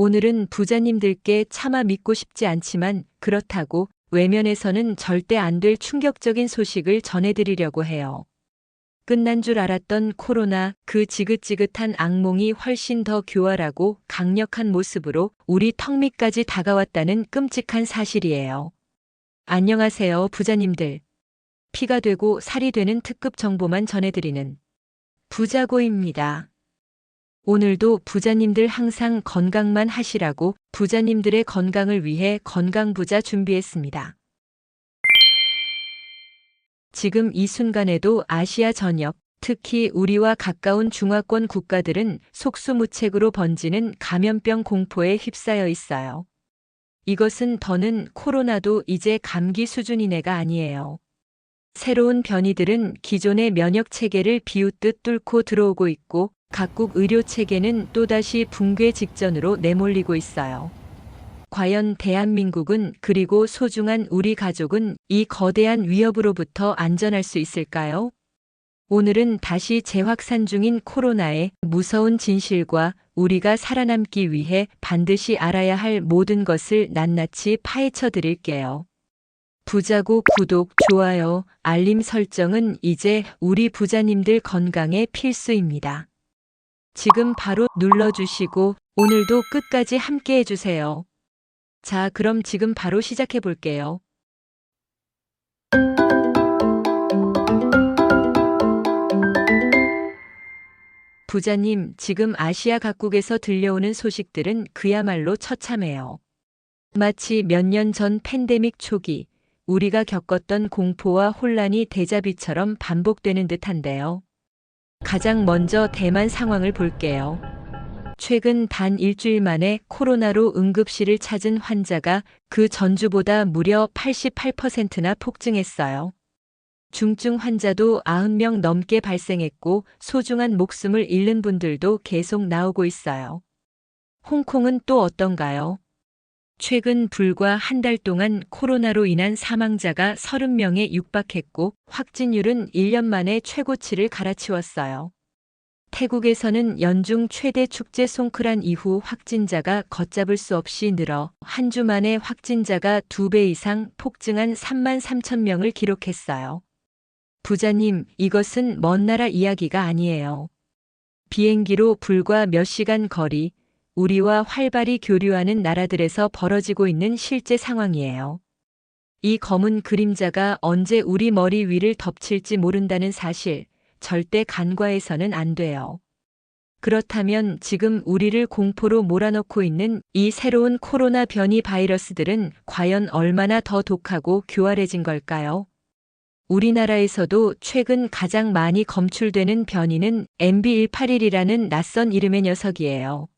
오늘은 부자님들께 차마 믿고 싶지 않지만 그렇다고 외면해서는 절대 안 될 충격적인 소식을 전해드리려고 해요. 끝난 줄 알았던 코로나, 그 지긋지긋한 악몽이 훨씬 더 교활하고 강력한 모습으로 우리 턱 밑까지 다가왔다는 끔찍한 사실이에요. 안녕하세요, 부자님들. 피가 되고 살이 되는 특급 정보만 전해드리는 부자고입니다. 오늘도 부자님들 항상 건강만 하시라고 부자님들의 건강을 위해 건강부자 준비했습니다. 지금 이 순간에도 아시아 전역, 특히 우리와 가까운 중화권 국가들은 속수무책으로 번지는 감염병 공포에 휩싸여 있어요. 이것은 더는 코로나도 이제 감기 수준이네가 아니에요. 새로운 변이들은 기존의 면역 체계를 비웃듯 뚫고 들어오고 있고 각국 의료 체계는 또다시 붕괴 직전으로 내몰리고 있어요. 과연 대한민국은 그리고 소중한 우리 가족은 이 거대한 위협으로부터 안전할 수 있을까요? 오늘은 다시 재확산 중인 코로나의 무서운 진실과 우리가 살아남기 위해 반드시 알아야 할 모든 것을 낱낱이 파헤쳐 드릴게요. 부자고 구독, 좋아요, 알림 설정은 이제 우리 부자님들 건강에 필수입니다. 지금 바로 눌러주시고 오늘도 끝까지 함께 해주세요. 자, 그럼 지금 바로 시작해 볼게요. 부자님, 지금 아시아 각국에서 들려오는 소식들은 그야말로 처참해요. 마치 몇 년 전 팬데믹 초기, 우리가 겪었던 공포와 혼란이 데자뷰처럼 반복되는 듯한데요. 가장 먼저 대만 상황을 볼게요. 최근 단 일주일 만에 코로나로 응급실을 찾은 환자가 그 전주보다 무려 88%나 폭증했어요. 중증 환자도 90명 넘게 발생했고 소중한 목숨을 잃는 분들도 계속 나오고 있어요. 홍콩은 또 어떤가요? 최근 불과 한 달 동안 코로나로 인한 사망자가 30명에 육박했고 확진율은 1년 만에 최고치를 갈아치웠어요. 태국에서는 연중 최대 축제 송크란 이후 확진자가 걷잡을 수 없이 늘어 한 주 만에 확진자가 2배 이상 폭증한 3만 3천 명을 기록했어요. 부자님, 이것은 먼 나라 이야기가 아니에요. 비행기로 불과 몇 시간 거리, 우리와 활발히 교류하는 나라들에서 벌어지고 있는 실제 상황이에요. 이 검은 그림자가 언제 우리 머리 위를 덮칠지 모른다는 사실, 절대 간과해서는 안 돼요. 그렇다면 지금 우리를 공포로 몰아넣고 있는 이 새로운 코로나 변이 바이러스들은 과연 얼마나 더 독하고 교활해진 걸까요? 우리나라에서도 최근 가장 많이 검출되는 변이는 MB181이라는 낯선 이름의 녀석이에요.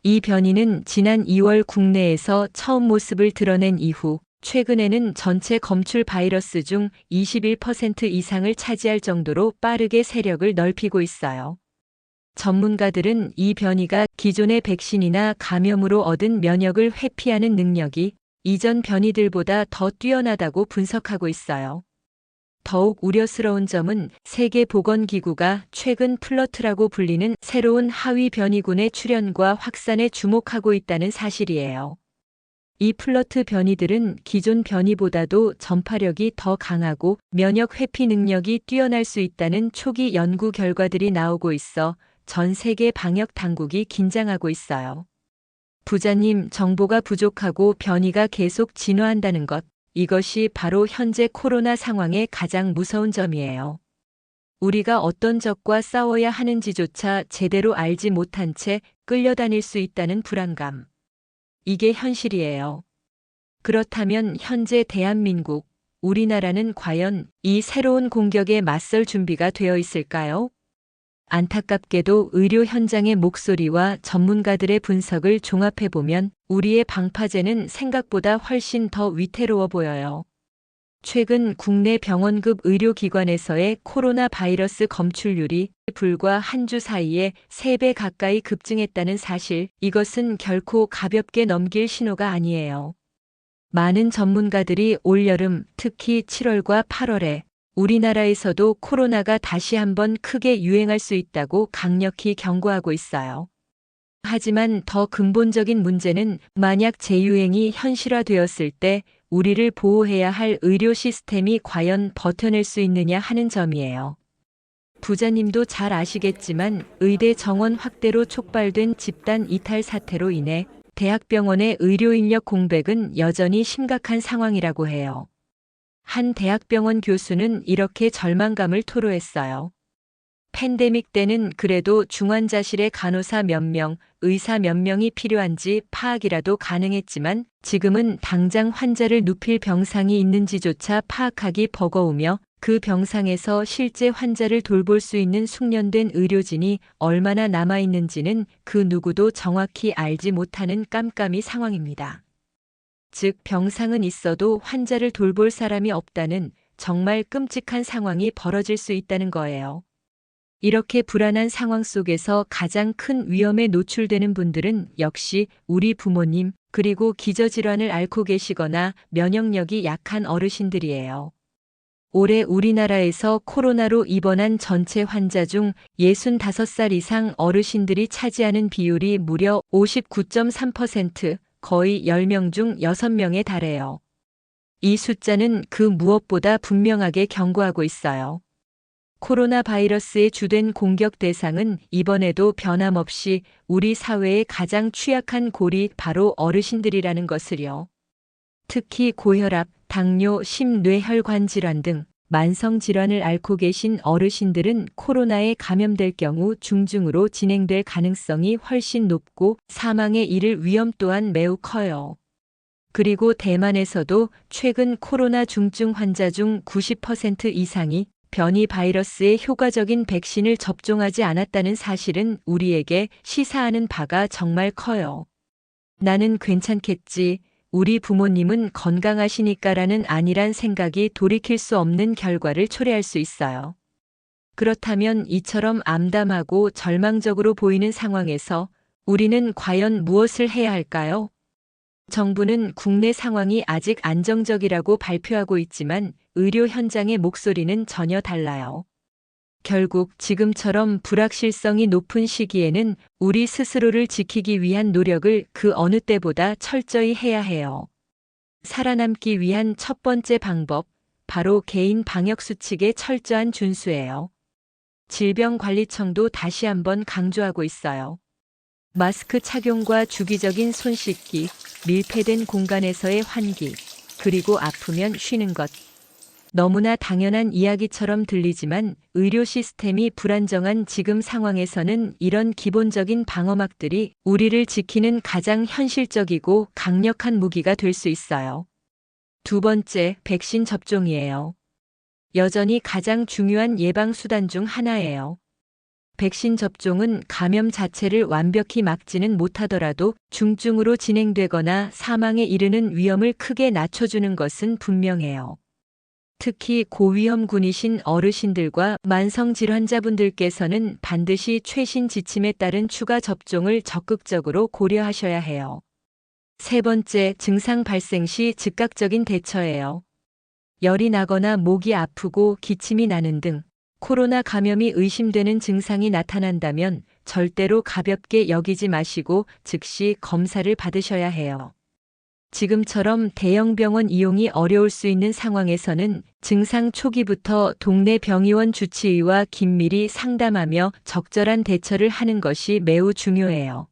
이 변이는 지난 2월 국내에서 처음 모습을 드러낸 이후 최근에는 전체 검출 바이러스 중 21% 이상을 차지할 정도로 빠르게 세력을 넓히고 있어요. 전문가들은 이 변이가 기존의 백신이나 감염으로 얻은 면역을 회피하는 능력이 이전 변이들보다 더 뛰어나다고 분석하고 있어요. 더욱 우려스러운 점은 세계보건기구가 최근 플러트라고 불리는 새로운 하위 변이군의 출현과 확산에 주목하고 있다는 사실이에요. 이 플러트 변이들은 기존 변이보다도 전파력이 더 강하고 면역 회피 능력이 뛰어날 수 있다는 초기 연구 결과들이 나오고 있어 전 세계 방역 당국이 긴장하고 있어요. 부자님, 정보가 부족하고 변이가 계속 진화한다는 것, 이것이 바로 현재 코로나 상황의 가장 무서운 점이에요. 우리가 어떤 적과 싸워야 하는지조차 제대로 알지 못한 채 끌려다닐 수 있다는 불안감. 이게 현실이에요. 그렇다면 현재 대한민국, 우리나라는 과연 이 새로운 공격에 맞설 준비가 되어 있을까요? 안타깝게도 의료 현장의 목소리와 전문가들의 분석을 종합해보면 우리의 방파제는 생각보다 훨씬 더 위태로워 보여요. 최근 국내 병원급 의료기관에서의 코로나 바이러스 검출률이 불과 한 주 사이에 3배 가까이 급증했다는 사실, 이것은 결코 가볍게 넘길 신호가 아니에요. 많은 전문가들이 올여름, 특히 7월과 8월에 우리나라에서도 코로나가 다시 한번 크게 유행할 수 있다고 강력히 경고하고 있어요. 하지만 더 근본적인 문제는 만약 재유행이 현실화되었을 때 우리를 보호해야 할 의료 시스템이 과연 버텨낼 수 있느냐 하는 점이에요. 부자님도 잘 아시겠지만 의대 정원 확대로 촉발된 집단 이탈 사태로 인해 대학병원의 의료 인력 공백은 여전히 심각한 상황이라고 해요. 한 대학병원 교수는 이렇게 절망감을 토로했어요. 팬데믹 때는 그래도 중환자실에 간호사 몇 명, 의사 몇 명이 필요한지 파악이라도 가능했지만 지금은 당장 환자를 눕힐 병상이 있는지조차 파악하기 버거우며 그 병상에서 실제 환자를 돌볼 수 있는 숙련된 의료진이 얼마나 남아있는지는 그 누구도 정확히 알지 못하는 깜깜이 상황입니다. 즉, 병상은 있어도 환자를 돌볼 사람이 없다는 정말 끔찍한 상황이 벌어질 수 있다는 거예요. 이렇게 불안한 상황 속에서 가장 큰 위험에 노출되는 분들은 역시 우리 부모님, 그리고 기저질환을 앓고 계시거나 면역력이 약한 어르신들이에요. 올해 우리나라에서 코로나로 입원한 전체 환자 중 65살 이상 어르신들이 차지하는 비율이 무려 59.3%, 거의 10명 중 6명에 달해요. 이 숫자는 그 무엇보다 분명하게 경고하고 있어요. 코로나 바이러스의 주된 공격 대상은 이번에도 변함없이 우리 사회의 가장 취약한 골이 바로 어르신들이라는 것을요. 특히 고혈압, 당뇨, 심뇌혈관 질환 등 만성 질환을 앓고 계신 어르신들은 코로나에 감염될 경우 중증으로 진행될 가능성이 훨씬 높고 사망에 이를 위험 또한 매우 커요. 그리고 대만에서도 최근 코로나 중증 환자 중 90% 이상이 변이 바이러스의 효과적인 백신을 접종하지 않았다는 사실은 우리에게 시사하는 바가 정말 커요. 나는 괜찮겠지, 우리 부모님은 건강하시니까라는 안일한 생각이 돌이킬 수 없는 결과를 초래할 수 있어요. 그렇다면 이처럼 암담하고 절망적으로 보이는 상황에서 우리는 과연 무엇을 해야 할까요? 정부는 국내 상황이 아직 안정적이라고 발표하고 있지만 의료 현장의 목소리는 전혀 달라요. 결국 지금처럼 불확실성이 높은 시기에는 우리 스스로를 지키기 위한 노력을 그 어느 때보다 철저히 해야 해요. 살아남기 위한 첫 번째 방법, 바로 개인 방역수칙의 철저한 준수예요. 질병관리청도 다시 한번 강조하고 있어요. 마스크 착용과 주기적인 손 씻기, 밀폐된 공간에서의 환기, 그리고 아프면 쉬는 것. 너무나 당연한 이야기처럼 들리지만 의료 시스템이 불안정한 지금 상황에서는 이런 기본적인 방어막들이 우리를 지키는 가장 현실적이고 강력한 무기가 될 수 있어요. 두 번째, 백신 접종이에요. 여전히 가장 중요한 예방수단 중 하나예요. 백신 접종은 감염 자체를 완벽히 막지는 못하더라도 중증으로 진행되거나 사망에 이르는 위험을 크게 낮춰주는 것은 분명해요. 특히 고위험군이신 어르신들과 만성질환자분들께서는 반드시 최신 지침에 따른 추가 접종을 적극적으로 고려하셔야 해요. 세 번째, 증상 발생 시 즉각적인 대처예요. 열이 나거나 목이 아프고 기침이 나는 등 코로나 감염이 의심되는 증상이 나타난다면 절대로 가볍게 여기지 마시고 즉시 검사를 받으셔야 해요. 지금처럼 대형 병원 이용이 어려울 수 있는 상황에서는 증상 초기부터 동네 병의원 주치의와 긴밀히 상담하며 적절한 대처를 하는 것이 매우 중요해요.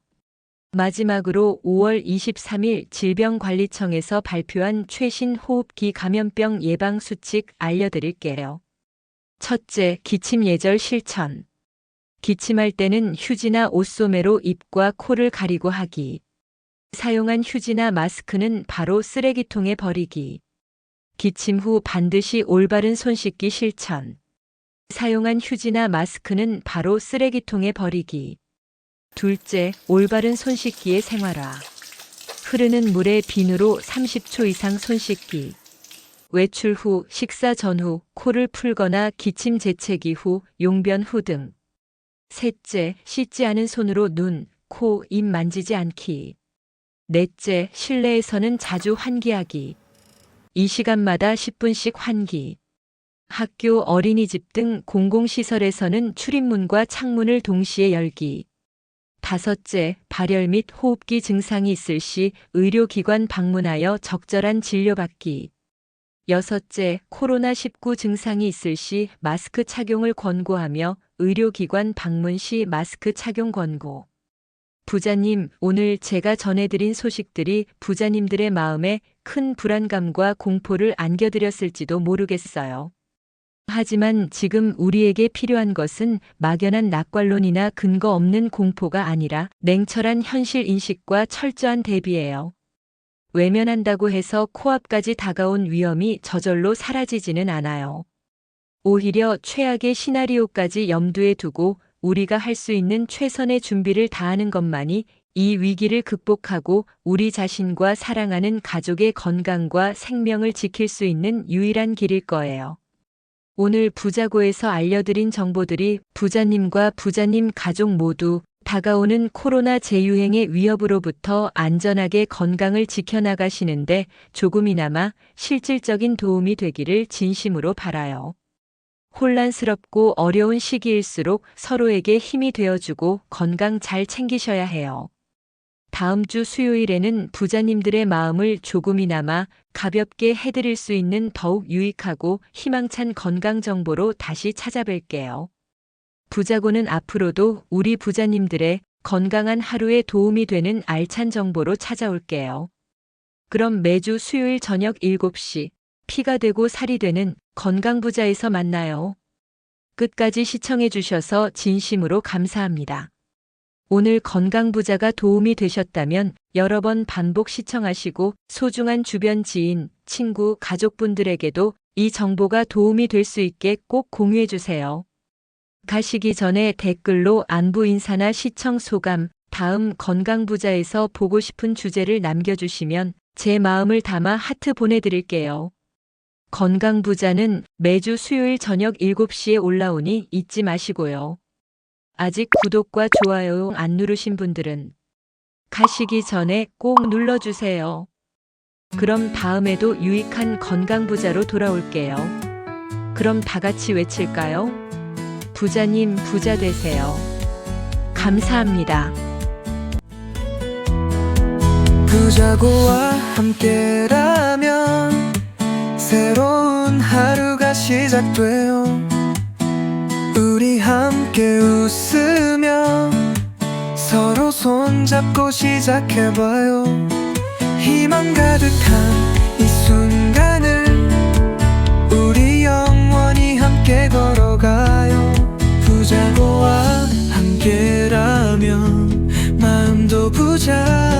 마지막으로 5월 23일 질병관리청에서 발표한 최신 호흡기 감염병 예방수칙 알려드릴게요. 첫째, 기침 예절 실천. 기침할 때는 휴지나 옷소매로 입과 코를 가리고 하기. 사용한 휴지나 마스크는 바로 쓰레기통에 버리기. 기침 후 반드시 올바른 손 씻기 실천. 사용한 휴지나 마스크는 바로 쓰레기통에 버리기. 둘째, 올바른 손 씻기의 생활화. 흐르는 물에 비누로 30초 이상 손 씻기. 외출 후, 식사 전후, 코를 풀거나 기침 재채기 후, 용변 후 등. 셋째, 씻지 않은 손으로 눈, 코, 입 만지지 않기. 넷째, 실내에서는 자주 환기하기. 이 시간마다 10분씩 환기. 학교, 어린이집 등 공공시설에서는 출입문과 창문을 동시에 열기. 5째, 발열 및 호흡기 증상이 있을 시 의료기관 방문하여 적절한 진료받기. 6째, 코로나19 증상이 있을 시 마스크 착용을 권고하며 의료기관 방문 시 마스크 착용 권고. 부자님, 오늘 제가 전해드린 소식들이 부자님들의 마음에 큰 불안감과 공포를 안겨드렸을지도 모르겠어요. 하지만 지금 우리에게 필요한 것은 막연한 낙관론이나 근거 없는 공포가 아니라 냉철한 현실 인식과 철저한 대비예요. 외면한다고 해서 코앞까지 다가온 위험이 저절로 사라지지는 않아요. 오히려 최악의 시나리오까지 염두에 두고 우리가 할 수 있는 최선의 준비를 다하는 것만이 이 위기를 극복하고 우리 자신과 사랑하는 가족의 건강과 생명을 지킬 수 있는 유일한 길일 거예요. 오늘 부자고에서 알려드린 정보들이 부자님과 부자님 가족 모두 다가오는 코로나 재유행의 위협으로부터 안전하게 건강을 지켜나가시는데 조금이나마 실질적인 도움이 되기를 진심으로 바라요. 혼란스럽고 어려운 시기일수록 서로에게 힘이 되어주고 건강 잘 챙기셔야 해요. 다음 주 수요일에는 부자님들의 마음을 조금이나마 가볍게 해드릴 수 있는 더욱 유익하고 희망찬 건강 정보로 다시 찾아뵐게요. 부자고는 앞으로도 우리 부자님들의 건강한 하루에 도움이 되는 알찬 정보로 찾아올게요. 그럼 매주 수요일 저녁 7시 피가 되고 살이 되는 건강부자에서 만나요. 끝까지 시청해 주셔서 진심으로 감사합니다. 오늘 건강부자가 도움이 되셨다면 여러 번 반복 시청하시고 소중한 주변 지인, 친구, 가족분들에게도 이 정보가 도움이 될 수 있게 꼭 공유해 주세요. 가시기 전에 댓글로 안부 인사나 시청 소감, 다음 건강부자에서 보고 싶은 주제를 남겨주시면 제 마음을 담아 하트 보내드릴게요. 건강부자는 매주 수요일 저녁 7시에 올라오니 잊지 마시고요. 아직 구독과 좋아요 안 누르신 분들은 가시기 전에 꼭 눌러주세요. 그럼 다음에도 유익한 건강부자로 돌아올게요. 그럼 다 같이 외칠까요? 부자님 부자 되세요. 감사합니다. 부자고와 함께라면 새로운 하루가 시작돼요. 우리 함께 웃으며 서로 손잡고 시작해봐요. 희망 가득한 이 순간을 우리 영원히 함께 걸어가요. 부자고와 함께라면 마음도 부자.